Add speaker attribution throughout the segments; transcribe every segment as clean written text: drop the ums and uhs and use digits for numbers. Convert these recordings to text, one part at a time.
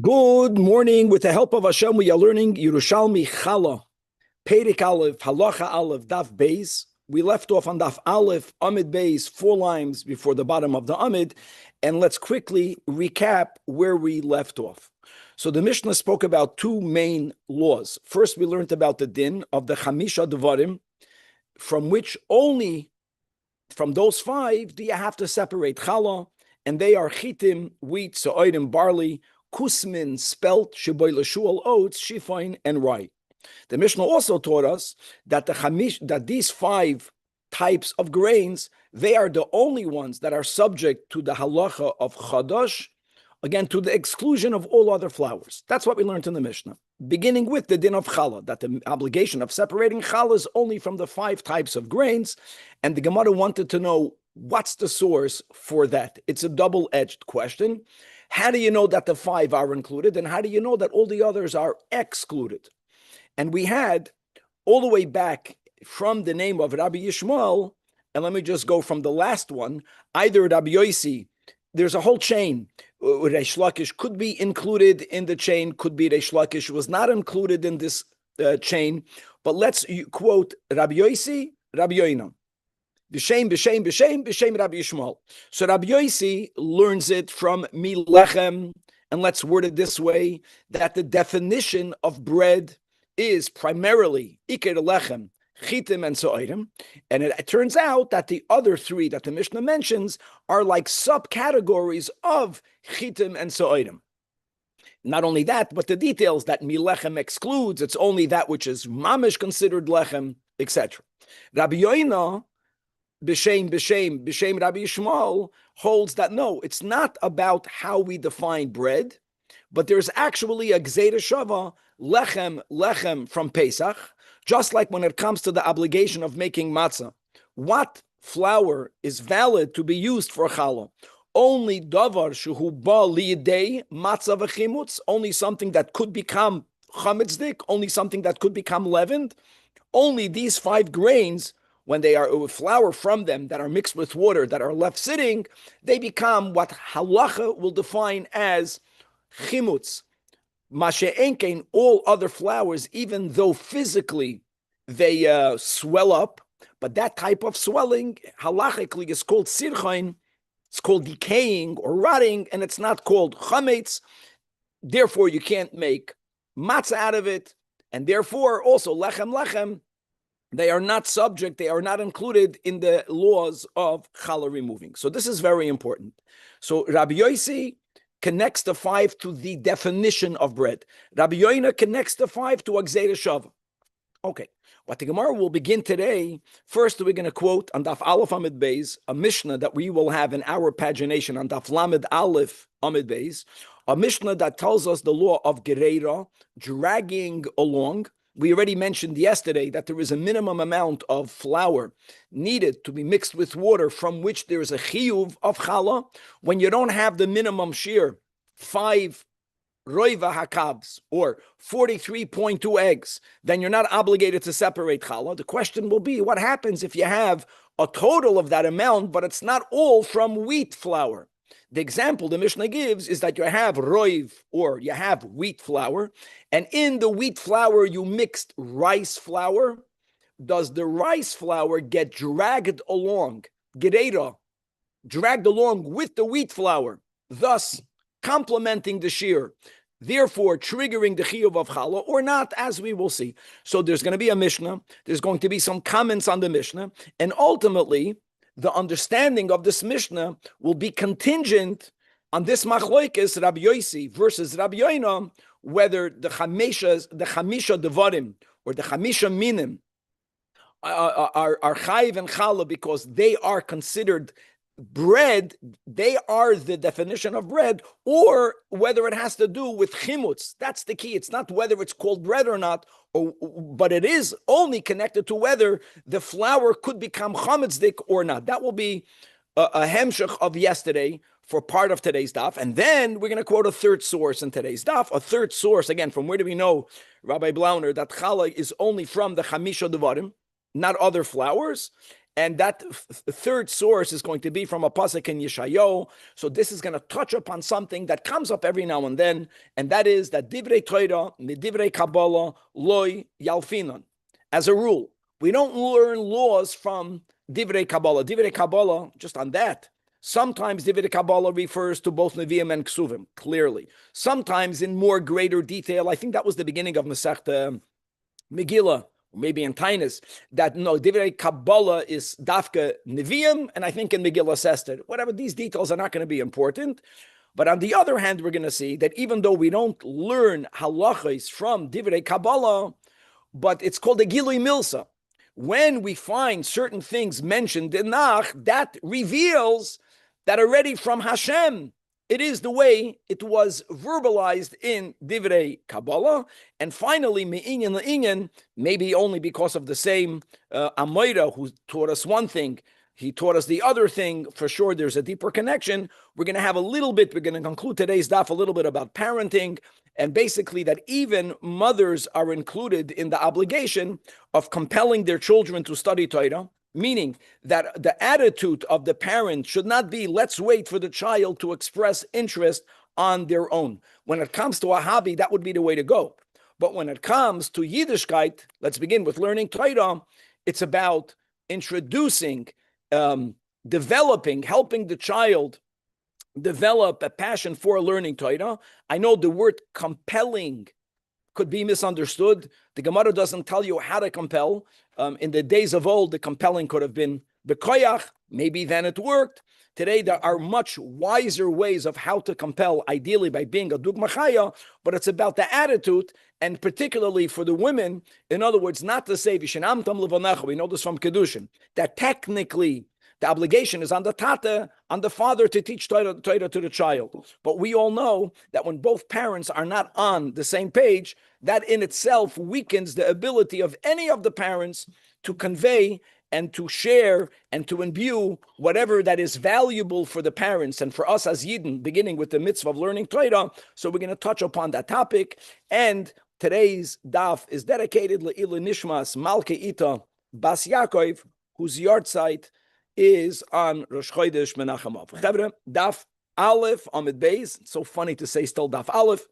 Speaker 1: Good morning. With the help of Hashem, we are learning Yerushalmi Chala, Perek Aleph, Halacha Aleph, Daf Beis. We left off on Daf Aleph, Amid Beis, 4 lines before the bottom of the Amid, and let's quickly recap where we left off. So the Mishnah spoke about 2 main laws. First, we learned about the din of the Chamisha Devarim, from which only from those 5 do you have to separate Chala, and they are Chitim, wheat, Sa'odim, barley, Kusmin, spelt, Shiboy Lashul, oats, Shifain, and rye. The Mishnah also taught us that these 5 types of grains, they are the only ones that are subject to the halacha of Chadash, again, to the exclusion of all other flours. That's what we learned in the Mishnah, beginning with the din of Challah, that the obligation of separating Challah is only from the 5 types of grains, and the Gemara wanted to know what's the source for that. It's a double-edged question. How do you know that the 5 are included, and how do you know that all the others are excluded? And we had all the way back from the name of Rabbi Yishmael, and let me just go from the last one, either Rabbi Yossi, there's a whole chain. Reish Lakish could be included in the chain, could be Reish Lakish was not included in this chain, but let's quote Rabbi Yossi, Rabbi Yoina. B'shem Rabbi Yishmael. So Rabbi Yossi learns it from Milechem, and let's word it this way, that the definition of bread is primarily Iker Lechem, Chitim, and So'irim, and it turns out that the other 3 that the Mishnah mentions are like subcategories of Chitim and So'irim. Not only that, but the details that Milechem excludes, it's only that which is Mamish considered Lechem, etc. Rabbi Yoina, B'shem Rabbi Yishmael, holds that no, it's not about how we define bread, but there's actually a Gzeira Shava, lechem from Pesach, just like when it comes to the obligation of making matzah. What flour is valid to be used for challah? Only davar shehu ba liyidei matzah v'chimutz, only something that could become chametzdik, only something that could become leavened. Only these 5 grains, when they are flour from them that are mixed with water, that are left sitting, they become what halacha will define as chimutz. Mashe'enkein, all other flours, even though physically they swell up, but that type of swelling, halachically, is called sirchain, it's called decaying or rotting, and it's not called chametz. Therefore, you can't make matzah out of it, and therefore, also lechem, they are not subject, they are not included in the laws of challah removing. So this is very important. So Rabbi Yossi connects the 5 to the definition of bread. Rabbi Yoina connects the 5 to a Gzeira Shava. Okay, what the Gemara will begin today, first we're going to quote on Daf Aleph Amid Beis, a Mishnah that we will have in our pagination on Daf Lamed Aleph Amid Beis, a Mishnah that tells us the law of Gereira, dragging along. We already mentioned yesterday that there is a minimum amount of flour needed to be mixed with water from which there is a chiyuv of challah. When you don't have the minimum shear, 5 roiva hakabs or 43.2 eggs, then you're not obligated to separate challah. The question will be, what happens if you have a total of that amount, but it's not all from wheat flour? The example the Mishnah gives is that you have roiv, or you have wheat flour, and in the wheat flour you mixed rice flour. Does the rice flour get dragged along, gereira, dragged along with the wheat flour, thus complementing the shear, therefore triggering the chiyuv of challah, or not, as we will see? So there's going to be a Mishnah, there's going to be some comments on the Mishnah, and ultimately, the understanding of this Mishnah will be contingent on this machloikis Rabbi Yossi versus Rabbi Yoina, whether the chamisha devarim or the chamisha minim are chayiv and challah because they are considered bread, they are the definition of bread, or whether it has to do with chimutz. That's the key. It's not whether it's called bread or not, but it is only connected to whether the flour could become chametzdik or not. That will be a hemshech of yesterday for part of today's daf. And then we're going to quote a 3rd source in today's daf. A 3rd source, again, from where do we know, Rabbi Blauner, that challah is only from the chamisha devarim, not other flours. And that third source is going to be from a pasuk in Yeshayahu. So this is going to touch upon something that comes up every now and then, and that is that divrei Torah, divrei Kabbalah, loy yalfinon. As a rule, we don't learn laws from divrei Kabbalah. Divrei Kabbalah, just on that, sometimes divrei Kabbalah refers to both Nevi'im and Ksuvim, clearly. Sometimes in more greater detail. I think that was the beginning of Masechta Megillah, maybe in Tainus, that no, Divrei Kabbalah is Dafka Nevi'im, and I think in Megillah Sester. Whatever, these details are not going to be important. But on the other hand, we're going to see that even though we don't learn halachos from Divrei Kabbalah, but it's called a Gilui Milsa. When we find certain things mentioned in Nach, that reveals that already from Hashem, it is the way it was verbalized in Divrei Kabbalah. And finally, Me'inyan Le'inyan, maybe only because of the same Amoira who taught us one thing, he taught us the other thing. For sure, there's a deeper connection. We're going to have a little bit, we're going to conclude today's daf a little bit about parenting, and basically that even mothers are included in the obligation of compelling their children to study Torah. Meaning that the attitude of the parent should not be, let's wait for the child to express interest on their own. When it comes to a hobby, that would be the way to go. But when it comes to Yiddishkeit, let's begin with learning Torah. It's about introducing, developing, helping the child develop a passion for learning Torah. I know the word compelling could be misunderstood. The Gemara doesn't tell you how to compel. In the days of old, the compelling could have been bekoyach. Maybe then it worked. Today, there are much wiser ways of how to compel, ideally by being a dugma chaya, but it's about the attitude, and particularly for the women, in other words, not to say, Vishenamtam levonecha, we know this from Kedushin, that technically the obligation is on the tata, on the father to teach Torah to the child. But we all know that when both parents are not on the same page, that in itself weakens the ability of any of the parents to convey and to share and to imbue whatever that is valuable for the parents and for us as Yidden, beginning with the mitzvah of learning Torah. So we're going to touch upon that topic. And today's daf is dedicated Le'ila Nishmas Malke Ita Bas Yaakov, whose yahrzeit is on Rosh Chodesh Menachem Av. Chavre, Daf Aleph Amid Beis. It's so funny to say still Daf Aleph.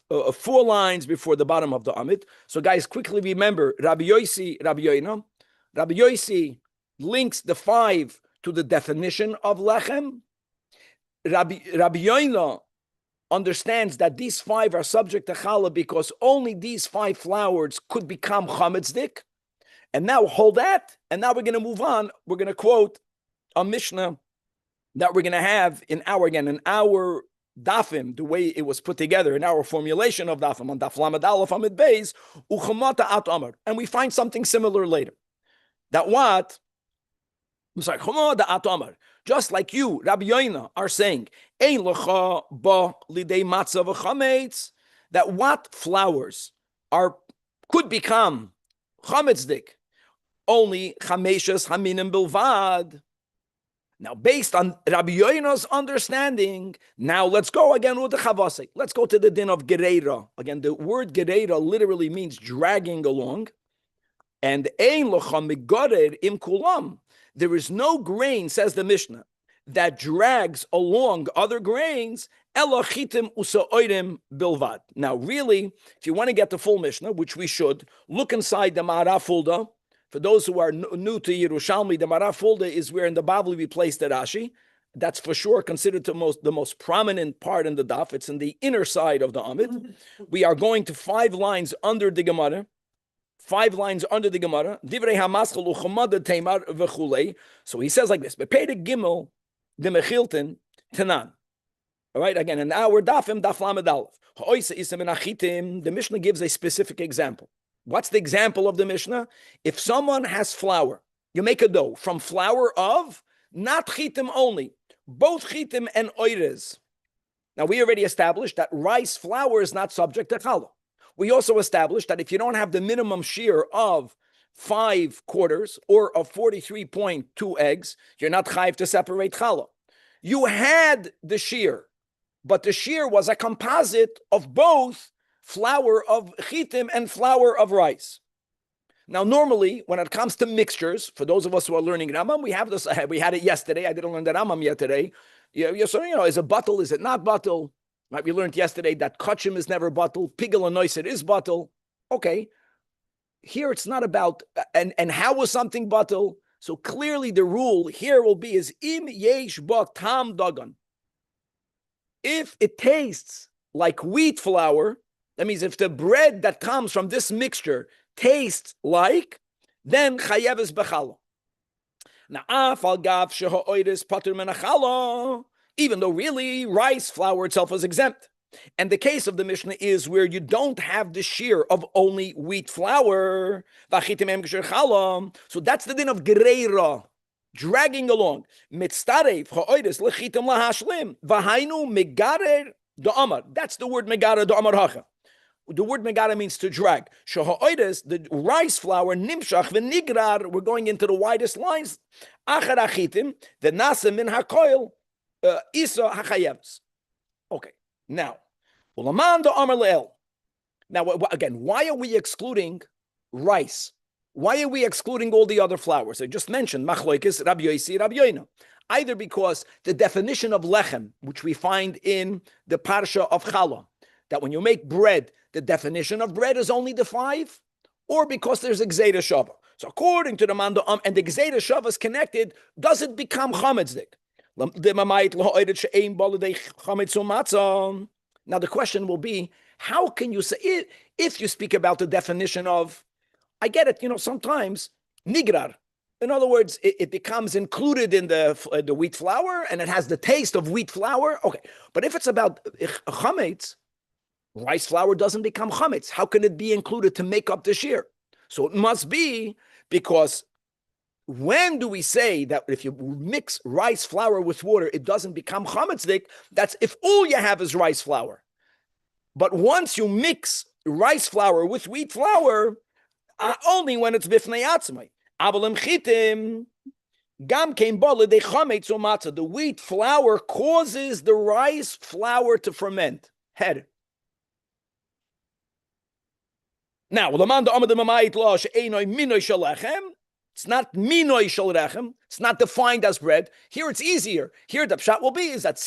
Speaker 1: 4 lines before the bottom of the Amid. So guys, quickly remember, Rabbi Yosi, Rabbi Yoina. Rabbi Yosi links the 5 to the definition of Lechem. Rabbi Yoina understands that these 5 are subject to Challah because only these 5 flours could become Chametzdek. And now hold that, and now we're going to move on. We're going to quote a Mishnah that we're going to have in our dafim, the way it was put together, in our formulation of dafim, on daf lamed aleph amid beis, uchamata at amar. And we find something similar later. That what? I'm sorry, chumata at amar. Just like you, Rabbi Yoina, are saying, ein lecha ba lidei matzah v'chametz, that what flowers could become chametzdik, only chameshes haminim bilvad. Now, based on Rabbi Yoina's understanding, now let's go again with the chavasik. Let's go to the din of gereira. Again, the word gereira literally means dragging along. And ein locha migarer im kulam. There is no grain, says the Mishnah, that drags along other grains. Ela chitim usa'oirim bilvad. Now, really, if you want to get the full Mishnah, which we should, look inside the Ma'ara Fulda. For those who are new to Yerushalmi, the Ma'ara Fulda is where in the Bavli we place the Rashi. That's for sure considered the most prominent part in the daf. It's in the inner side of the Amid. We are going to 5 lines under the Gemara. 5 lines under the Gemara. Divrei hamaschal uchamad teimar v'chulei. So he says like this: Bepei gimel the mechilten tenan. All right, again, in our dafim daf lamed aleph. Ha'oisa isem enachitim. The Mishnah gives a specific example. What's the example of the Mishnah? If someone has flour, you make a dough from flour of not chitim only, both chitim and oires. Now, we already established that rice flour is not subject to challah. We also established that if you don't have the minimum shear of 5 quarters or of 43.2 eggs, you're not chayiv to separate challah. You had the shear, but the shear was a composite of both flour of chitim and flour of rice. Now, normally, when it comes to mixtures, for those of us who are learning Rambam, we have this. We had it yesterday. I didn't learn the Rambam yet today. So is it bottle? Is it not bottle? Right? We learned yesterday that kachim is never bottle. Pigel and noiser is bottle. Okay. Here it's not about and how was something bottle? So clearly the rule here will be is im yesh ba tam dagan. If it tastes like wheat flour, that means if the bread that comes from this mixture tastes like, then chayev is bechala. Now, afal gav shehoiris patur menachala, even though really rice flour itself is exempt. And the case of the Mishnah is where you don't have the shear of only wheat flour. So that's the din of gereira, dragging along. That's the word megarer da'amar hacha. The word megara means to drag. Shaha'oides, the rice flour, nimshach v'nigrar, we're going into the widest lines. Achar achitim, the nasa min hakoil, isa hachayevs. Okay, now, ulaman da'amar le'el. Now, again, why are we excluding rice? Why are we excluding all the other flours? I just mentioned machloikis, Rabbi Yosi, Rabbi Yoina. Either because the definition of lechem, which we find in the parsha of challah, that when you make bread, the definition of bread is only the 5, or because there's a gzeira shava. So according to the Manda and the gzeira shava is connected, does it become chametzik? Now the question will be, how can you say, if you speak about the definition of, I get it, sometimes, nigrar. In other words, it becomes included in the wheat flour, and it has the taste of wheat flour. Okay, but if it's about chametz, rice flour doesn't become chametz. How can it be included to make up the shear? So it must be because when do we say that if you mix rice flour with water, it doesn't become chametzik? That's if all you have is rice flour. But once you mix rice flour with wheat flour, only when it's bifnei atzmai. Avalim chitim gam kein bala de chametz or matzah. The wheat flour causes the rice flour to ferment. Head. Now, it's not minoi shel rechem. It's not defined as bread. Here it's easier. Here the pshat will be is that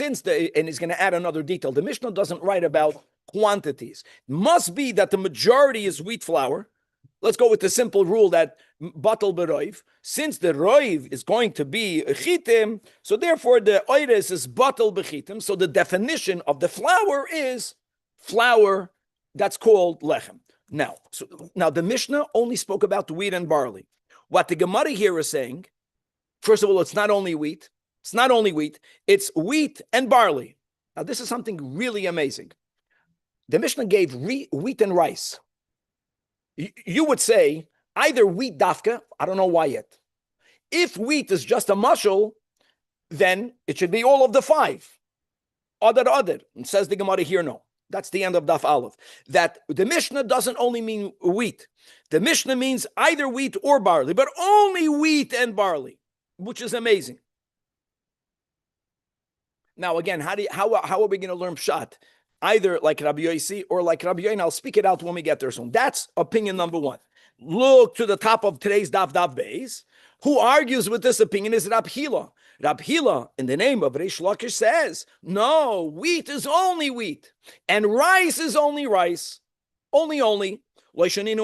Speaker 1: and he's going to add another detail. The Mishnah doesn't write about quantities. It must be that the majority is wheat flour. Let's go with the simple rule that batal beroiv. Since the roiv is going to be chitim, so therefore the oires is batal bechitim. So the definition of the flour is flour that's called lechem. Now the Mishnah only spoke about wheat and barley. What the Gemara here is saying, first of all, it's not only wheat. It's wheat and barley. Now, this is something really amazing. The Mishnah gave wheat and rice. You would say either wheat dafka, I don't know why yet. If wheat is just a mushel, then it should be all of the 5. Other. And says the Gemara here, no. That's the end of Daf Aleph. That the Mishnah doesn't only mean wheat. The Mishnah means either wheat or barley, but only wheat and barley, which is amazing. Now, again, how are we going to learn pshat? Either like Rabbi Yosi or like Rabbi Yoin. I'll speak it out when we get there soon. That's opinion number 1. Look to the top of today's Daf Beis. Who argues with this opinion is Rab Hila. Rab Hila, in the name of Reish Lakish, says, no, wheat is only wheat, and rice is only rice. Only. Look inside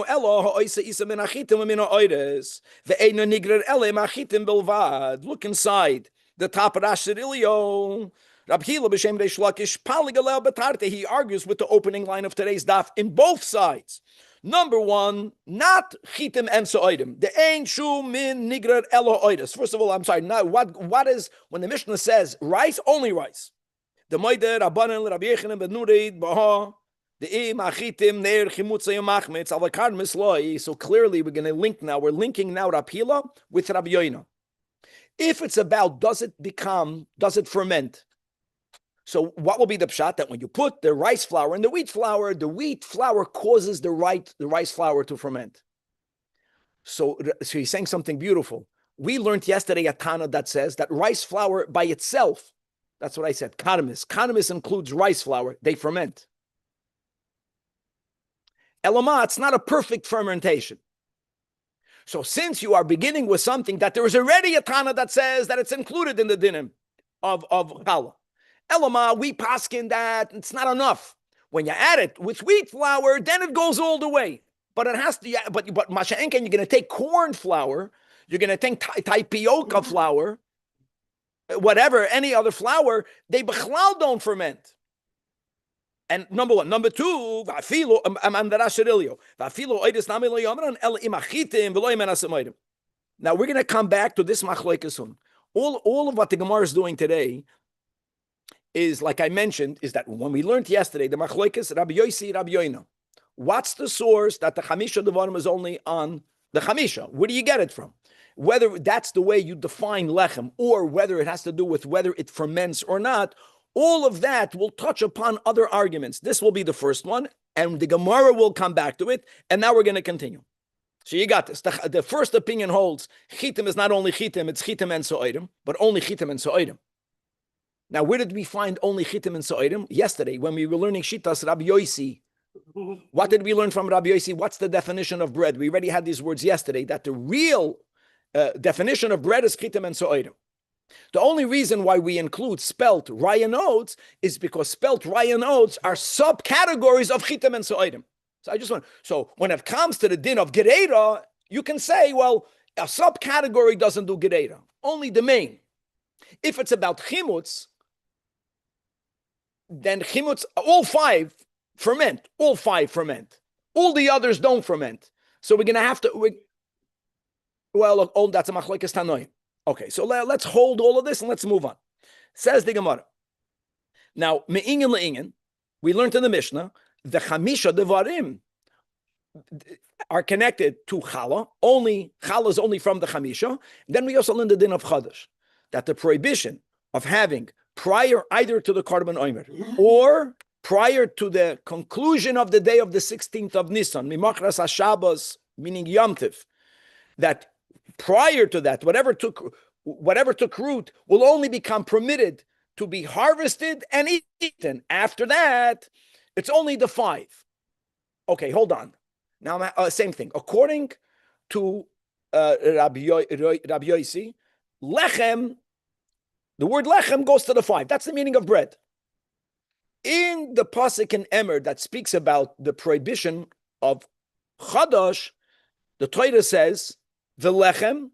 Speaker 1: the top of Rashirilio. Rab Hila b'shem Reish Lakish, Paligalel Betarte. He argues with the opening line of today's daf in both sides. Number 1, not chitim and so'idim. The ein shu min nigrer elo oidus. First of all, I'm sorry. Now, what is when the Mishnah says rice? Only rice. The moider Rabbanan Rabbi Yechanan ben Nureid Baha. The im achitim neir chimutza yomachmitz avakar misloi. So clearly, we're going to link now. We're linking now Rab Hila with Rabbi Yoina. If it's about does it ferment? So what will be the pshat? That when you put the rice flour and the wheat flour causes the rice flour to ferment. So he's saying something beautiful. We learned yesterday a Tana that says that rice flour by itself, that's what I said, karmis includes rice flour, they ferment. Elama, it's not a perfect fermentation. So since you are beginning with something that there is already a Tana that says that it's included in the dinim of challah, Elama, we paskin that it's not enough. When you add it with wheat flour, then it goes all the way. But it has to. But masha'enken, you're going to take corn flour, you're going to take tapioca flour, whatever, any other flour. They bechlal don't ferment. And number one, number two, now we're going to come back to this machlokes soon. All of what the Gemara is doing today is, like I mentioned, is that when we learned yesterday, the machlokes Rabbi Yossi, Rabbi Yoina. What's the source that the chamisha devarim is only on the chamisha? Where do you get it from? Whether that's the way you define lechem, or whether it has to do with whether it ferments or not, all of that will touch upon other arguments. This will be the first one, and the Gemara will come back to it, and now we're going to continue. So you got this. The first opinion holds chitim is not only chitim, it's chitim and so'idim, but only chitim and so'idim. Now, where did we find only chitim and so'idim? Yesterday, when we were learning Shitas Rabbi Yossi. What did we learn from Rabbi Yossi? What's the definition of bread? We already had these words yesterday, that the real definition of bread is chitim and so'idim. The only reason why we include spelt rye and oats is because spelt rye and oats are subcategories of chitim and so'idim. So when it comes to the din of gereira, you can say, well, a subcategory doesn't do gereira, only the main. If it's about chimutz, then chimutz, all five ferment. All the others don't ferment. So we're going to have to, that's a machlokes tanoim. Okay, so let's hold all of this and let's move on. Says the Gemara. Now, me'ingen le'ingen, we learned in the Mishnah, the chamisha devarim are connected to challah. Challah is only from the chamisha. Then we also learned the din of chadash, that the prohibition of having prior either to the Karban Omer or prior to the conclusion of the day of the 16th of Nisan, Mimachras HaShabbos, meaning Yom Tiv, that prior to that, whatever took root will only become permitted to be harvested and eaten. After that, it's only the five. Okay, hold on. Now, same thing. According to Rabbi Yossi, lechem, the word lechem goes to the five. That's the meaning of bread. In the pasuk in Emer that speaks about the prohibition of chadash, the Torah says, "V'lechem,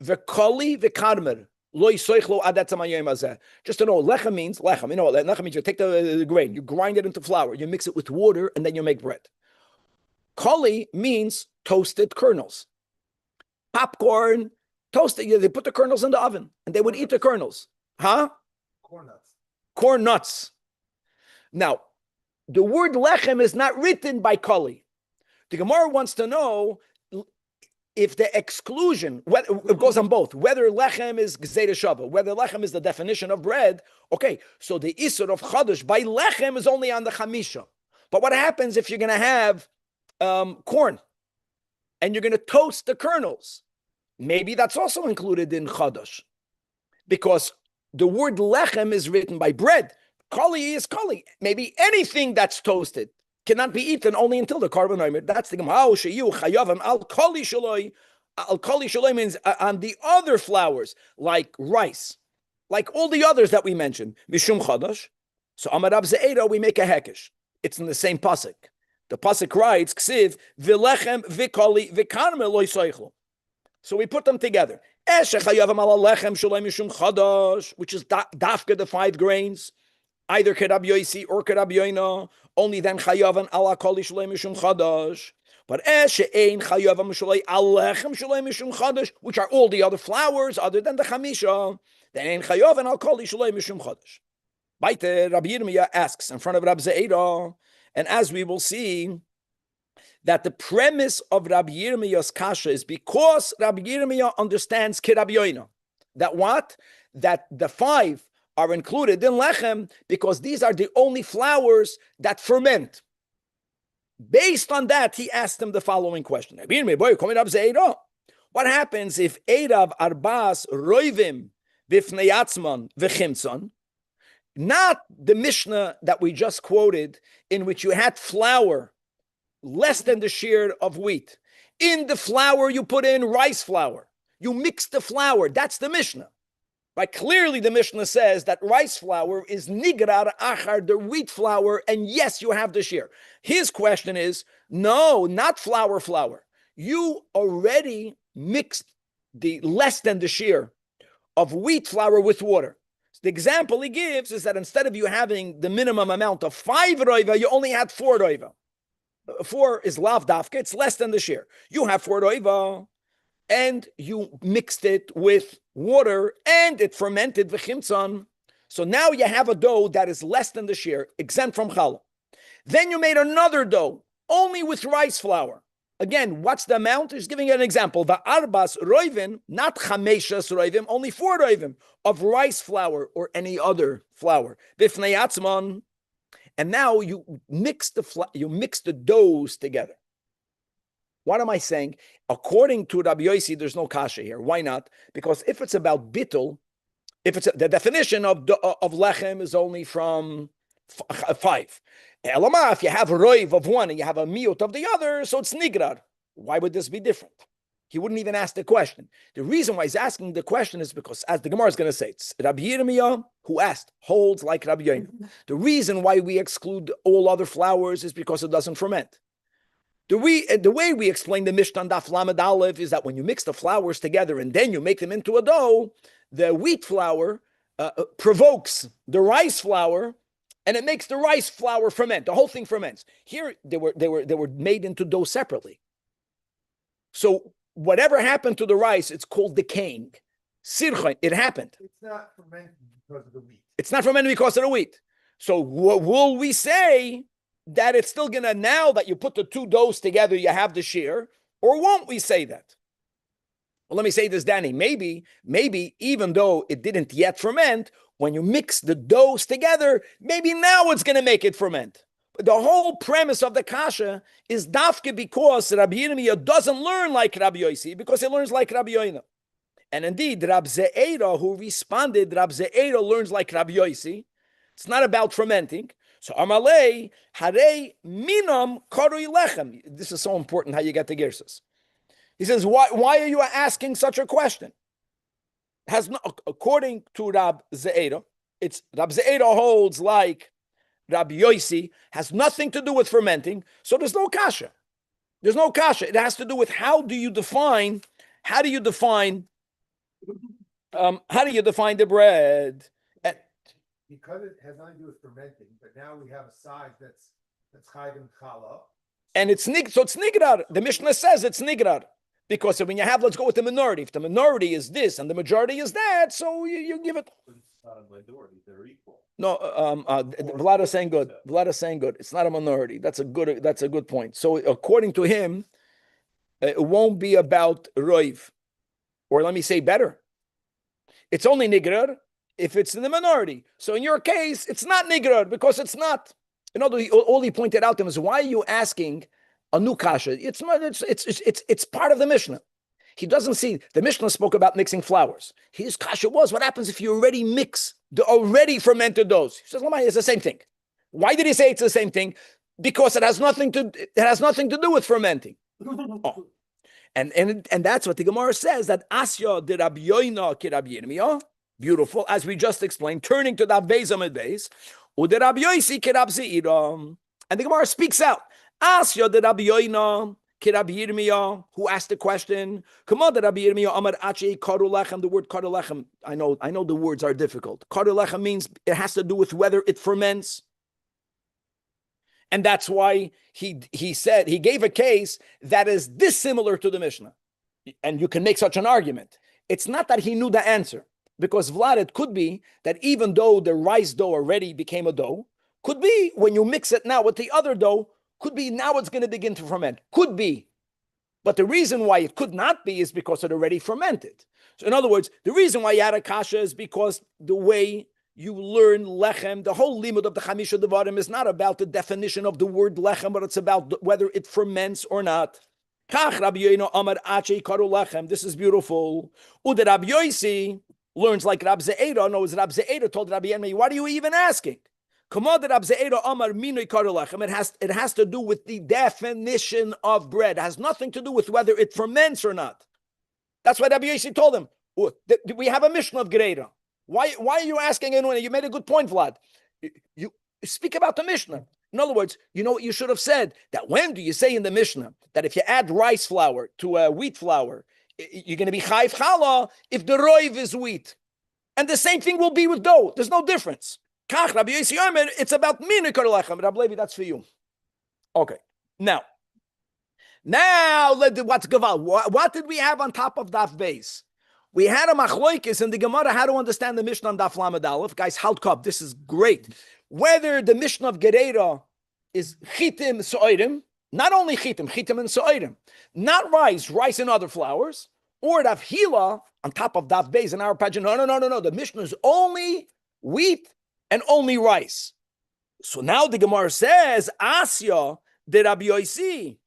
Speaker 1: v'koli, v'karmer, lo yisoichlo adat zamayim hazeh." Just to know, lechem means lechem. You know what lechem means? You take the grain, you grind it into flour, you mix it with water, and then you make bread. Koli means toasted kernels. Popcorn, toasted. They put the kernels in the oven, and they would eat the kernels. Huh? Corn nuts. Now, the word lechem is not written by Koli. The Gemara wants to know if the exclusion, it goes on both, whether lechem is gzeira shava, whether lechem is the definition of bread. Okay, so the isur of chadash by lechem is only on the chamisha. But what happens if you're going to have corn and you're going to toast the kernels? Maybe that's also included in chadash, because the word lechem is written by bread. Kali is kali. Maybe anything that's toasted cannot be eaten only until the Karban Omer. That's the Gemara. Al kali shaloi. Al kali shaloi means on the other flours, like rice, like all the others that we mentioned. Mishum chadash. So Amar Rav Ze'era, we make a hekesh. It's in the same pasuk. The pasuk writes, "Ksiv v'lechem v'kali v'karmel lo yisoichlo." So we put them together. Which is dafka, the 5 grains, either Kerab Yosi or Kerab Yoina, only then chayavan ala koli shalei mishum chadash. But she'ein chayavan shalei alechem shalei mishum chadash, which are all the other flours other than the chamisha, then ein chayavan al koli shalei mishum chadash. Baite Rabbi Yirmiyah asks in front of Rabbi Ze'era, and as we will see, that the premise of Rabbi Yirmiyah's kasha is because Rabbi Yirmiyah understands Kerab Yoina. That what? That the 5 are included in lechem because these are the only flours that ferment. Based on that, he asked him the following question. What happens if Eirav Arbas Roivim Bifnei Atzman V'chimtzon? Not the Mishnah that we just quoted, in which you had flour less than the shear of wheat, In the flour, you put in rice flour. You mix the flour. That's the Mishnah. Right? Clearly, the Mishnah says that rice flour is nigrar achar, the wheat flour, and yes, you have the shear. His question is, no, not flour. You already mixed the less than the shear of wheat flour with water. So the example he gives is that instead of you having the minimum amount of 5 roiva, you only had 4 roiva. 4 is lav dafka, it's less than the shear. You have 4 roiva, and you mixed it with water, and it fermented v'chimtzon. So now you have a dough that is less than the shear, exempt from challah. Then you made another dough, only with rice flour. Again, what's the amount? He's giving you an example. Va'arbas roivim, not chameshas roivim, only 4 roivim of rice flour or any other flour. Bifnei atzmon. And now you mix the doughs together. What am I saying? According to Rabbi Yossi, there's no kasha here. Why not? Because if it's about bittul, the definition of lechem is only from 5. Elama, if you have a roiv of one and you have a miut of the other, so it's nigrar. Why would this be different? He wouldn't even ask the question. The reason why he's asking the question is because, as the Gemara is going to say, it's Rabbi Yirmiyah who asked, holds like Rabbi Yoina. The reason why we exclude all other flours is because it doesn't ferment. The way we explain the Mishnah Daf Lamed Aleph is that when you mix the flours together and then you make them into a dough, the wheat flour provokes the rice flour, and it makes the rice flour ferment. The whole thing ferments. Here, they were made into dough separately. So whatever happened to the rice, it's called decaying. Sircha, it happened.
Speaker 2: It's not fermenting because of the wheat.
Speaker 1: It's not fermenting because of the wheat. So will we say that it's still gonna, now that you put the two doughs together, you have the shear, or won't we say that? Well, let me say this, Danny. Maybe even though it didn't yet ferment, when you mix the doughs together, maybe now it's going to make it ferment. But the whole premise of the kasha is dafke because Rabbi Yirmiyah doesn't learn like Rabbi Yossi, because he learns like Rabbi Yoina. And indeed, Rab Ze'era, who responded, Rab Ze'era learns like Rabbi Yossi. It's not about fermenting. So Amalei, Harei Minam Karui Lechem. This is so important how you get the Gersus. He says, why are you asking such a question? According to Rab Ze'era, it's Rab Ze'era holds like Rabbi Yossi, has nothing to do with fermenting, so there's no kasha. There's no kasha. It has to do with how do you define the bread?
Speaker 2: Because it has nothing to do with fermenting, but now we have a size that's chayv and challah.
Speaker 1: And it's nigrar. The Mishnah says it's nigrar. Because when you have, let's go with the minority. If the minority is this and the majority is that, so you give it.
Speaker 3: It's not a minority; they're equal.
Speaker 1: No, Vlad is saying good. Vlad is saying good. It's not a minority. That's a good point. So according to him, it won't be about roiv, or let me say better. It's only nigrar if it's in the minority. So in your case, it's not nigrar because it's not. In other words, all he pointed out to him is, why are you asking a new kasha? It's part of the Mishnah. He doesn't see, the Mishnah spoke about mixing flours. His kasha was, what happens if you already mix the already fermented doughs? He says, it's the same thing. Why did he say it's the same thing? Because it has nothing to do with fermenting. Oh. And that's what the Gemara says, that Asya de Rabbi Yoina ki Rabbi Yirmiyah, beautiful, as we just explained, turning to that Beis Amid Beis, u de Rabbi Yossi ki Rabbi Ze'ira. And the Gemara speaks out. Asya de Rabbi Yoina ki Rabbi Yirmiyah, who asked the question. Come on, de Rabbi Yirmiyah Amar Achi Karu Lechem. The word Karu Lechem, I know the words are difficult. Karu Lechem means it has to do with whether it ferments. And that's why he said, he gave a case that is dissimilar to the Mishnah. And you can make such an argument. It's not that he knew the answer. Because Vlad, it could be that even though the rice dough already became a dough, could be when you mix it now with the other dough, could be now it's going to begin to ferment. Could be. But the reason why it could not be is because it already fermented. So in other words, the reason why you had a kasha is because the way you learn lechem, the whole limud of the Chamisha Devarim is not about the definition of the word lechem, but it's about whether it ferments or not. Kach Rabbi Yoina Amar Achi Karu Lechem. This is beautiful. Ude Rabbi Yossi learns like Rab Ze'era. No, Rab Ze'era told Rabbi Yirmiyah, what are you even asking? It has to do with the definition of bread. It has nothing to do with whether it ferments or not. That's why Rabbi Yossi told him, we have a Mishnah of Gereira. Why are you asking anyone? You made a good point, Vlad. You speak about the Mishnah. In other words, you know what you should have said? That when do you say in the Mishnah that if you add rice flour to wheat flour, you're going to be chayv challah if the roiv is wheat? And the same thing will be with dough. There's no difference. Kach, Rabbi Yossi Omer, it's about minui kar lechem. Rabbi Levi, that's for you. Okay. Now, what's gaval? What did we have on top of daf beis? We had a machloikis in the Gemara how to understand the Mishnah on daf lamed aleph. Guys, halt cup. This is great. Whether the Mishnah of Gereira is chitim so'irim, not only chitim and so'irim, not rice and other flours, or daf hila on top of daf beis in our pageant. No. The Mishnah is only wheat and only rice. So now the Gemara says, Asya de Rabbi Yossi.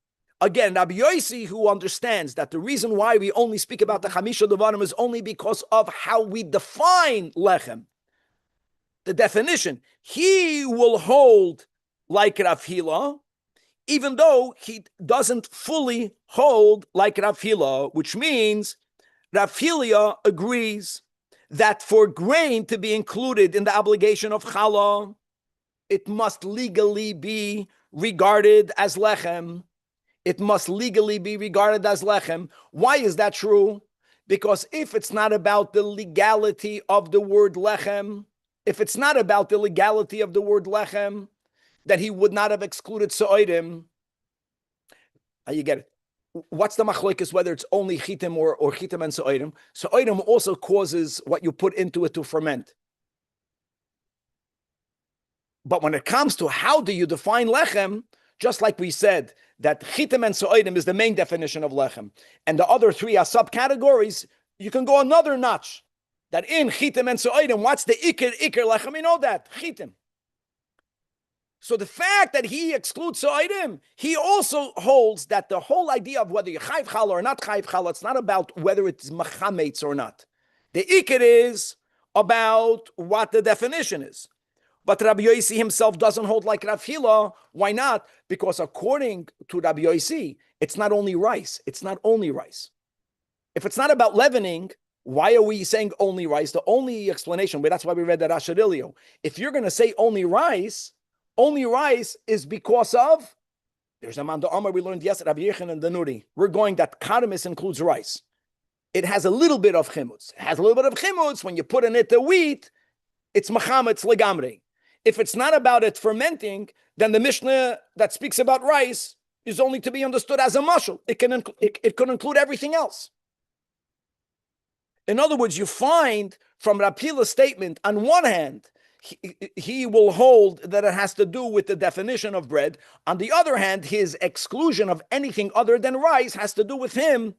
Speaker 1: Again, Rabbi Yossi, who understands that the reason why we only speak about the Chamisha Devarim is only because of how we define lechem, the definition. He will hold like Rav Hila, even though he doesn't fully hold like Rav Hila, which means Rav Hila agrees that for grain to be included in the obligation of challah, it must legally be regarded as lechem. It must legally be regarded as lechem. Why is that true? Because if it's not about the legality of the word lechem, then he would not have excluded so'irim. You get it. What's the machlokes, whether it's only chitim or chitim and so'irim? So'irim also causes what you put into it to ferment. But when it comes to how do you define lechem, just like we said, that chitim and so'irim is the main definition of lechem, and the other three are subcategories, you can go another notch. That in chitim and so'irim, what's the ikir lechem? You know that, chitim. So the fact that he excludes so'irim, he also holds that the whole idea of whether you're chayv challah or not chayv challah, it's not about whether it's machametz or not. The ikir is about what the definition is. But Rabbi Yossi himself doesn't hold like Rav Hila. Why not? Because according to Rabbi Yossi, it's not only rice. If it's not about leavening, why are we saying only rice? The only explanation, but that's why we read that Asherilio. If you're going to say only rice is because of, there's a man, the Amar we learned yesterday, Rabbi Yechon and the Nuri. We're going that karamis includes rice. It has a little bit of chimutz. When you put in it the wheat, it's machametz legamrei. If it's not about it fermenting, then the Mishnah that speaks about rice is only to be understood as a mashal. It could include everything else. In other words, you find from Rav Hila's statement, on one hand, he will hold that it has to do with the definition of bread. On the other hand, his exclusion of anything other than rice has to do with him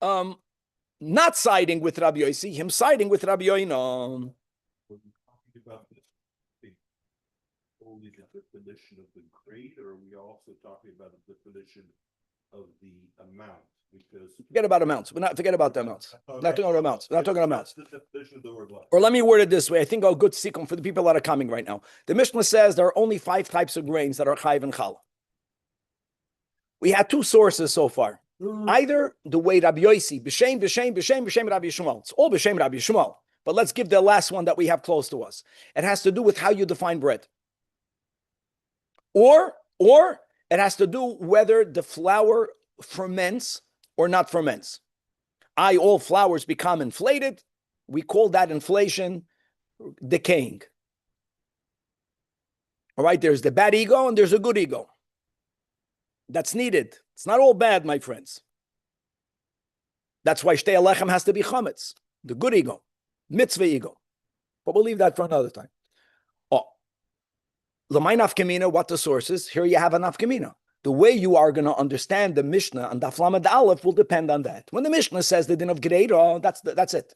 Speaker 1: not siding with Rabbi Yossi, him siding with Rabbi Yoina.
Speaker 3: Only the definition of the grade, or are we also talking about the definition of the amount? Because
Speaker 1: forget about amounts. Forget about the amounts.
Speaker 3: Okay.
Speaker 1: Not talking about amounts. We're not talking about amounts.
Speaker 3: That's the definition of the word what?
Speaker 1: Or let me word it this way. I think a good sikkum for the people that are coming right now. The Mishnah says there are only 5 types of grains that are chayv and challah. We had 2 sources so far. Either the way Rabbi Yossi, b'shem Rabbi Yishmael. It's all b'shem Rabbi Yishmael. But let's give the last one that we have close to us. It has to do with how you define bread. Or it has to do whether the flour ferments or not ferments. All flours become inflated. We call that inflation decaying. All right, there's the bad ego and there's a good ego. That's needed. It's not all bad, my friends. That's why shtei alechem has to be chametz, the good ego, mitzvah ego. But we'll leave that for another time. L'may nafkamina, what the source is? Here you have a nafkamina. The way you are going to understand the Mishnah and Daf Lamed Aleph will depend on that. When the Mishnah says the din of Gereira, that's it.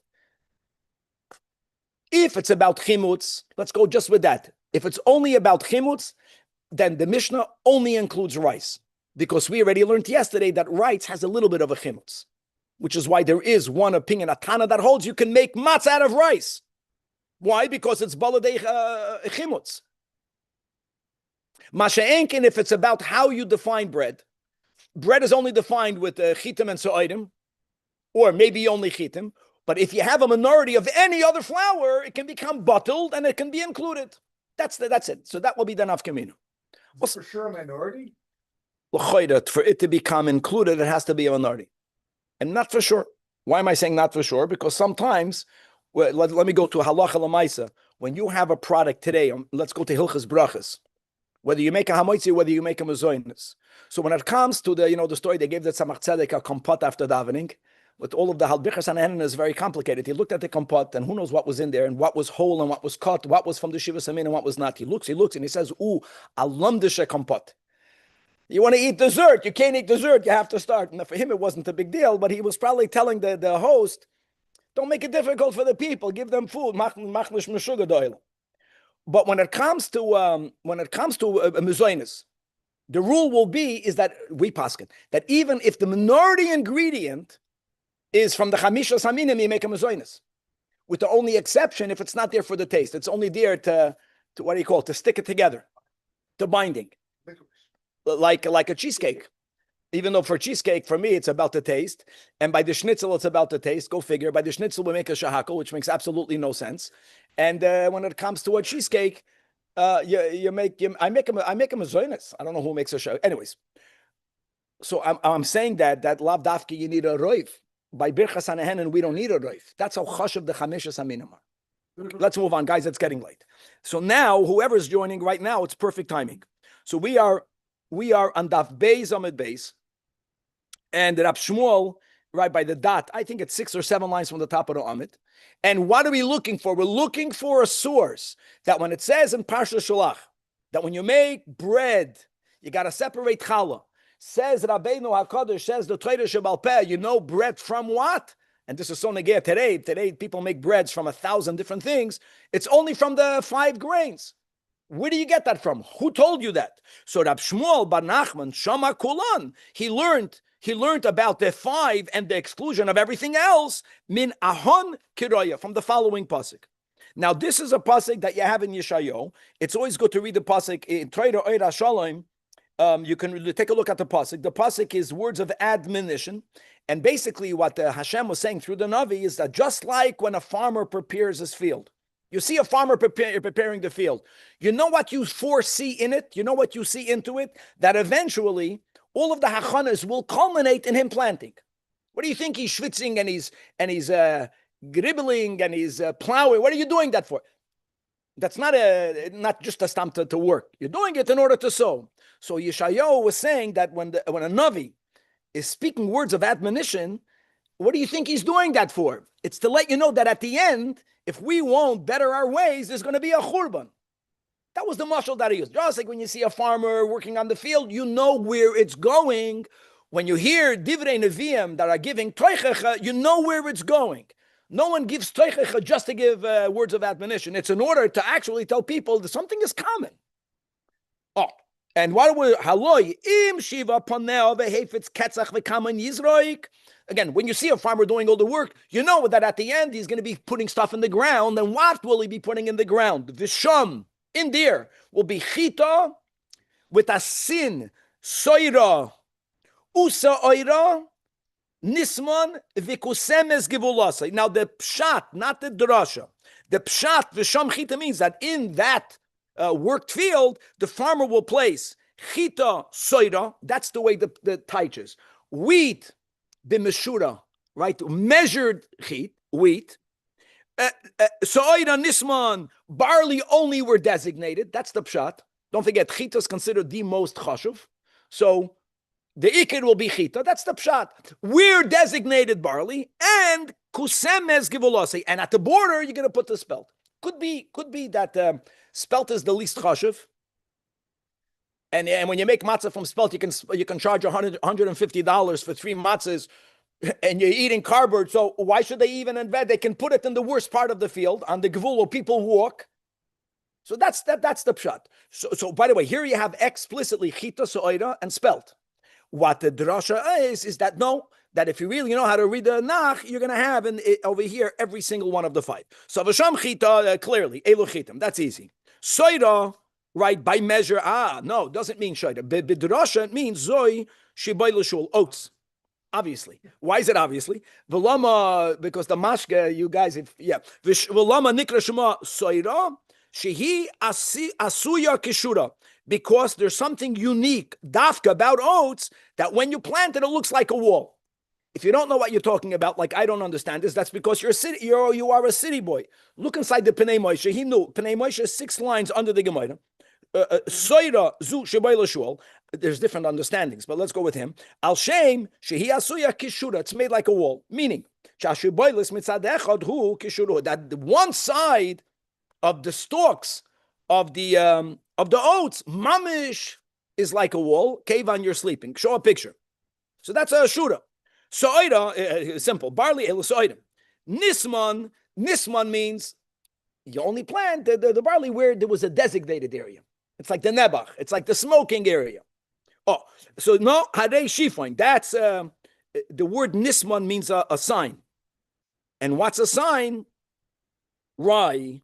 Speaker 1: If it's about chimutz, let's go just with that. If it's only about chimutz, then the Mishnah only includes rice. Because we already learned yesterday that rice has a little bit of a chimutz, which is why there is one opinion, a Tana, that holds you can make matzah out of rice. Why? Because it's baladei chimutz. Masha'enkin, if it's about how you define bread, bread is only defined with chitim and so'idim, or maybe only chitim. But if you have a minority of any other flour, it can become bottled and it can be included. That's it. So that will be the nafkamina.
Speaker 2: Is it for sure a minority?
Speaker 1: For it to become included, it has to be a minority. And not for sure. Why am I saying not for sure? Because sometimes, let me go to halacha lamaisa. When you have a product today, let's go to hilchas brachas. Whether you make a hamoitzi, whether you make a mezoinus. So when it comes to the story, they gave the tzamach tzedek a kompot after davening. With all of the halbichas and henan is very complicated. He looked at the kompot and who knows what was in there and what was whole and what was cut, what was from the shiva samin and what was not. He looks and he says, "Ooh, alamdisha kompot." You want to eat dessert, you can't eat dessert. You have to start. And for him, it wasn't a big deal, but he was probably telling the host, "Don't make it difficult for the people. Give them food." But when it comes to a mezoinus, the rule will be is that we paskin that even if the minority ingredient is from the chamisha saminim, you make a mezoinus. With the only exception if it's not there for the taste. It's only there to what do you call it? To stick it together, to binding. Like a cheesecake. Even though for cheesecake, for me, it's about the taste. And by the schnitzel, it's about the taste. Go figure. By the schnitzel, we make a shahako, which makes absolutely no sense. And when it comes to a cheesecake, I make a mezoinus. I don't know who makes a shahako. Anyways. So I'm saying that lav dafki, you need a roif. By birchas hanehen, we don't need a roif. That's how chashav the chamishas aminim are. Let's move on, guys. It's getting late. So now, whoever's joining right now, it's perfect timing. So we are on daf beis amid beis, and Rab Shmuel, right by the dot. I think it's 6 or 7 lines from the top of the amid. And what are we looking for? We're looking for a source that when it says in Parsha Sholach that when you make bread, you got to separate challah. Says Rabbeinu HaKadosh, says the Torah Shebal Peh, you know bread from what? And this is so negeh today. Today people make breads from 1,000 different things. It's only from the 5 grains. Where do you get that from? Who told you that? So Rab Shmuel bar Nachman Shama Kulan, he learned about the 5 and the exclusion of everything else min ahon kiroya from the following pasuk. Now this is a pasuk that you have in Yeshayahu. It's always good to read the pasuk in Torah Oira Shalom. You can take a look at the pasuk. The pasuk is words of admonition, and basically what Hashem was saying through the Navi is that just like when a farmer prepares his field, you see a farmer preparing the field. You know what you foresee in it. You know what you see into it. That eventually all of the hachanas will culminate in him planting. What do you think he's schwitzing and he's gribbling and he's plowing? What are you doing that for? That's not just a stamp to work. You're doing it in order to sow. So Yeshayahu was saying that when a Navi is speaking words of admonition, what do you think he's doing that for? It's to let you know that at the end, if we won't better our ways, there's going to be a churban. That was the mashal that he used. Just like when you see a farmer working on the field, you know where it's going. When you hear divrei neviim that are giving toichecha, you know where it's going. No one gives toichecha just to give words of admonition. It's in order to actually tell people that something is coming. Oh, and what we haloi im shiva paneo vehefetz ketzach v'kaman yizroik. Again, when you see a farmer doing all the work, you know that at the end he's going to be putting stuff in the ground. And what will he be putting in the ground? Visham in there will be chita with a sin soira usa oira. Nisman v'kusemes givulasa. Now the pshat, not the drasha. The pshat v'sham chita means that in that worked field, the farmer will place chita soira. That's the way the taiches. Wheat b'meshura, right? Measured wheat. Soira nisman, barley only were designated. That's the pshat. Don't forget, chita is considered the most chashuv. So the ikir will be chita. That's the pshat. We're designated barley and kusemes givulasi. And at the border, you're going to put the spelt. Could be that spelt is the least chashuv. And when you make matzah from spelt, you can charge $150 for 3 matzahs, and you're eating cardboard. So why should they even invent? They can put it in the worst part of the field on the gvul where people walk. So that's the pshat. So by the way, here you have explicitly chita so'ira and spelt. What the drasha is that no, that if you really know how to read the nach, you're going to have over here every single one of the 5. So v'sham chita, clearly, elu chitim, that's easy. Soida, right, by measure, no, doesn't mean shoida. B'drasha, it means zoi shibai l'shul, oats. Obviously. Why is it obviously? V'lama, because the mashke, you guys, v'lama nikra shema soida, shehi asuya kishura. Because there's something unique, dafka, about oats, that when you plant it, it looks like a wall. If you don't know what you're talking about, like I don't understand this, that's because you are a city boy. Look inside the Pnei Moshe. He knew Pnei Moshe is 6 lines under the Gemara. Soira zu shebay l'shul. There's different understandings, but let's go with him. Al shem shehi asuya kishura. It's made like a wall, meaning that one side of the stalks of the oats, mamish, is like a wall. Kevan, you're sleeping. Show a picture. So that's a shura. Soida, simple. Barley, soida. Nisman means you only plant the barley where there was a designated area. It's like the nebach. It's like the smoking area. Oh, so no, harei shifoin. That's the word nisman means a sign. And what's a sign? Why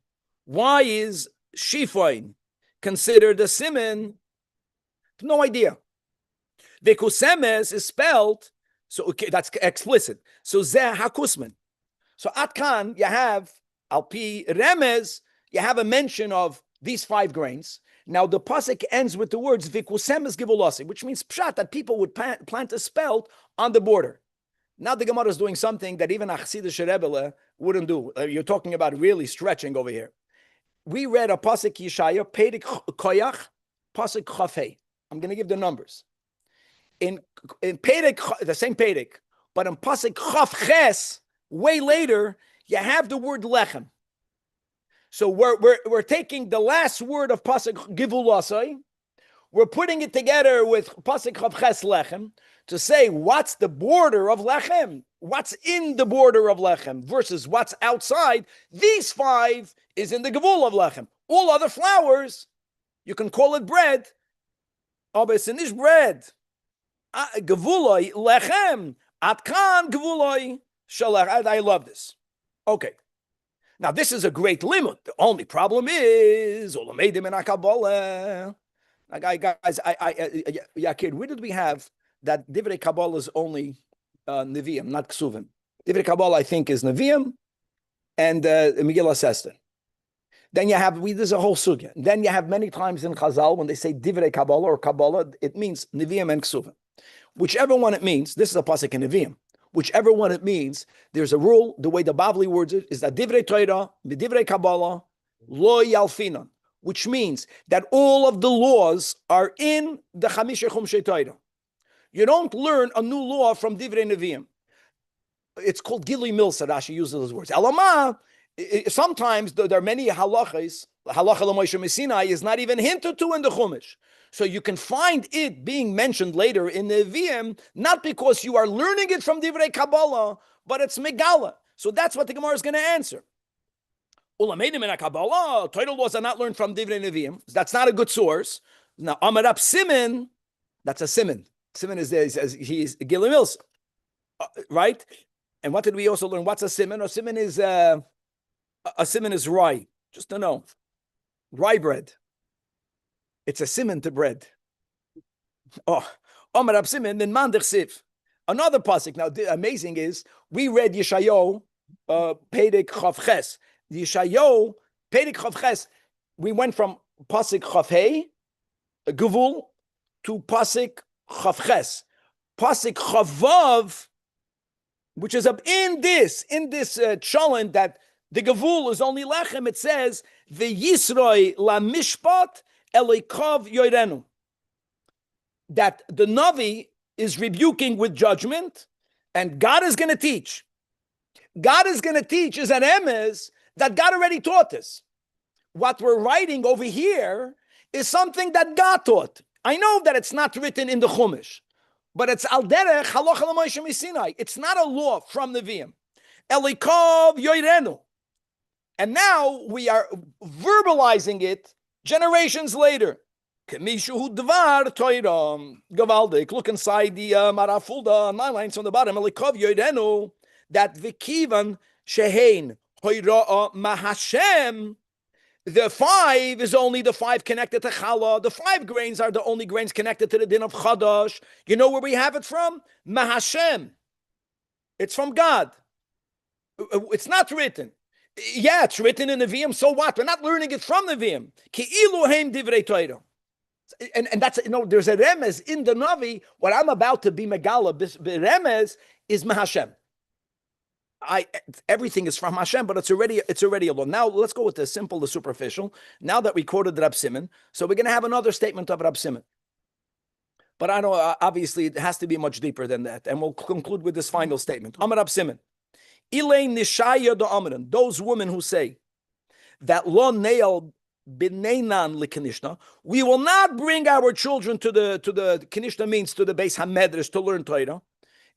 Speaker 1: is shifoin considered a siman? No idea. Vekusemes is spelled, so okay, that's explicit. So zeh hakusman. So atkan, you have alpi remez, you have a mention of these 5 grains. Now the pasuk ends with the words vikusemes givulasi, which means pshat, that people would plant a spelt on the border. Now the Gemara is doing something that even a Chassidish Rebbe wouldn't do. You're talking about really stretching over here. We read a pasuk Yeshaya, Perek Koyach, pasuk Chafei. I'm going to give the numbers. In Perek, the same Perek, but in pasuk Chaf Ches, way later, you have the word lechem. So we're taking the last word of pasuk Givulasai, we're putting it together with pasuk Chaf Ches lechem to say what's the border of lechem, what's in the border of lechem versus what's outside. These 5 is in the gevul of lechem. All other flowers, you can call it bread. Oh, but it's in this bread. Gevuloi lechem atkan gevuloi shalach. I love this. Okay. Now this is a great limud. The only problem is olamedim in Kabbalah. Guys, Yakir, where did we have that Divrei Kabbalah is only Nevi'im, not Ksuvim? Divrei Kabbalah, I think, is Nevi'im and Megillah Esther. Then you have, there's a whole sugya. Then you have many times in Chazal, when they say Divrei Kabbalah or Kabbalah, it means Nevi'im and Ksuvim. Whichever one it means, this is a pasuk in Nevi'im. Whichever one it means, there's a rule, the way the Bavli words it, is that Divrei Torah, Divrei Kabbalah, Lo Yalfinan, which means that all of the laws are in the Chamisha Chumshei Torah. You don't learn a new law from Divrei Nevi'im. It's called Gilui Milsa, Rashi uses those words. Alama, sometimes there are many halachas, halacha l'Moshe Messinai is not even hinted to in the Chumash. So you can find it being mentioned later in the Nevi'im, not because you are learning it from Divrei Kabbalah, but it's Megala. So that's what the Gemara is going to answer. Ulamedim in Kabbalah, Torah laws are not learned from Divrei Nevi'im. That's not a good source. Now, Amarab Siman, that's a Siman. Siman is he's Gilui Milsa, right? And what did we also learn? What's a Siman? A Siman is rye. Just to know, rye bread. It's a siman to bread. Oh, Omar Ab Siman min man siv. Another pasuk. Now, the amazing is we read Yeshayahu, Perek Chaf Ches. Yeshayahu, Perek Chaf Ches. We went from pasuk Chaf Hei, Gevul, to pasuk Chaf Ches. Pasuk Chaf Vav, which is up in this cholent that the Gevul is only lechem. It says the Yisroi la Mishpat. Elikov Yoirenu, that the Navi is rebuking with judgment, and God is going to teach. God is going to teach is an emes that God already taught us. What we're writing over here is something that God taught. I know that it's not written in the Chumash, but it's al derech halacha l'Moshe Messinai. It's not a law from Nevi'im. Elikov Yoirenu, and now we are verbalizing it generations later. Kemishu dvar toiram gavaldik. Look inside the marafulda 9 lines from the bottom. Elikov yoidenu that vikivan shehein hoira mahashem. The 5 is only the 5 connected to challah. The 5 grains are the only grains connected to the din of chadash. You know where we have it from? Mahashem. It's from God. It's not written. Yeah, it's written in the Nevi'im. So what? We're not learning it from the Nevi'im. Ki iluhem divrei Torah. And that's, there's a remez in the Navi. What I'm about to be megala, remez is Mahashem. Everything is from Hashem, but it's already alone. Now let's go with the simple, the superficial. Now that we quoted Rab Simon, so we're going to have another statement of Rab Simon. But I know obviously it has to be much deeper than that, and we'll conclude with this final statement. Amar Rab Simon, Ilain Nishaya do Amran, those women who say that lo neil b'neinan likanishna, we will not bring our children to the kanishna, means to the Beis Hamedrish to learn Torah.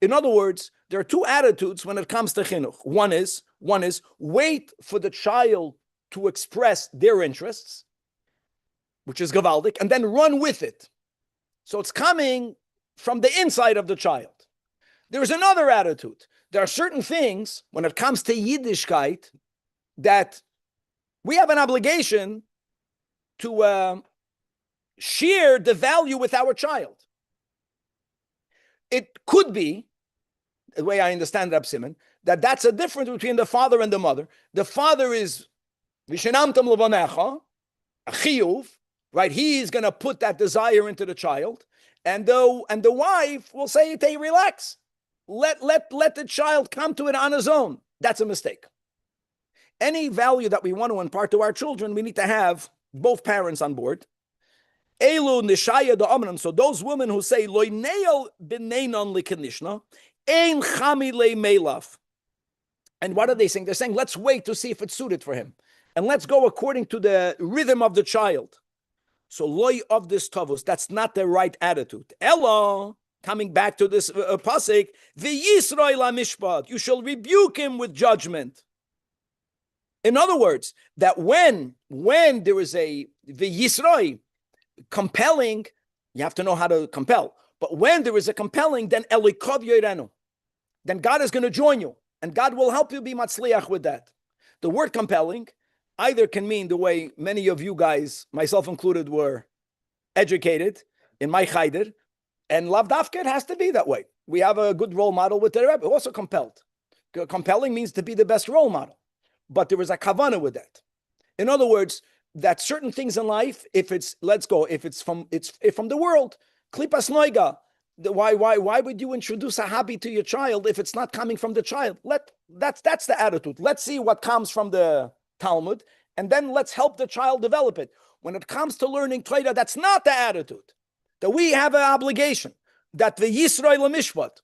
Speaker 1: In other words, there are 2 attitudes when it comes to chinuch. One is wait for the child to express their interests, which is gavaldik, and then run with it. So it's coming from the inside of the child. There is another attitude. There are certain things when it comes to Yiddishkeit that we have an obligation to share the value with our child. It could be, the way I understand Rab Simon, that's a difference between the father and the mother. The father is Vishenamtam levanecha, a chiyuv, right? He's going to put that desire into the child, and the wife will say, "Hey, relax, let the child come to it on his own." That's a mistake. Any value that we want to impart to our children, we need to have both parents on board. Elu nishaya da amran. So those women who say loy neil b'neinon likanishna ein chami le melaf, and what are they saying? They're saying let's wait to see if it's suited for him, and let's go according to the rhythm of the child. So loy of this tavus, that's not the right attitude. Ella, coming back to this pasuk, v'yisroi la mishpat, you shall rebuke him with judgment. In other words, that when there is a v'yisroi, compelling, you have to know how to compel. But when there is a compelling, then elikov yoirenu, then God is going to join you, and God will help you be matzliach with that. The word compelling either can mean the way many of you guys, myself included, were educated in my chayder, and lav dafka, it has to be that way. We have a good role model with the Rabbi, also compelled. Compelling means to be the best role model, but there is a kavanah with that. In other words, that certain things in life, if it's from the world, klipas noiga. Why would you introduce a hobby to your child if it's not coming from the child? That's the attitude. Let's see what comes from the Talmud, and then let's help the child develop it. When it comes to learning Torah, that's not the attitude. That we have an obligation, that the Yisrael mishpat,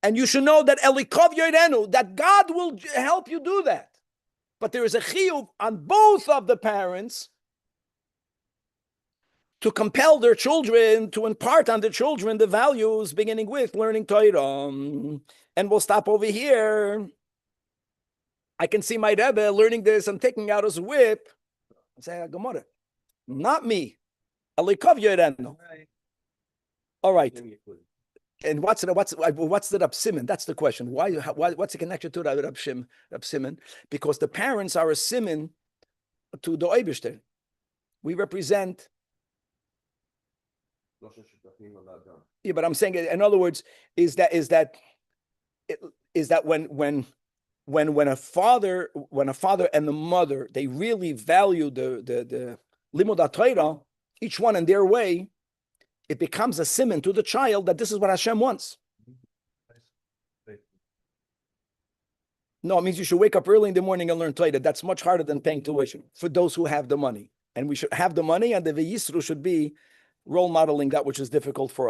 Speaker 1: and you should know that elikov yoirenu, that God will help you do that. But there is a chiyuv on both of the parents to compel their children, to impart on the children the values, beginning with learning Torah. And we'll stop over here. I can see my Rebbe learning this and taking out his whip and say, Gemara, not me. Elikov yoirenu. All right. And what's the Rab Simon? That's the question. Why? What's the connection to Rab Simon? Because the parents are a simon to the Eibishter. We represent. Yeah, but I'm saying, in other words, is that when a father and the mother, they really value the limud Torah, each one in their way, it becomes a simon to the child that this is what Hashem wants. No, it means you should wake up early in the morning and learn Torah. That's much harder than paying tuition for those who have the money. And we should have the money, and the V'yisru should be role modeling that which is difficult for us.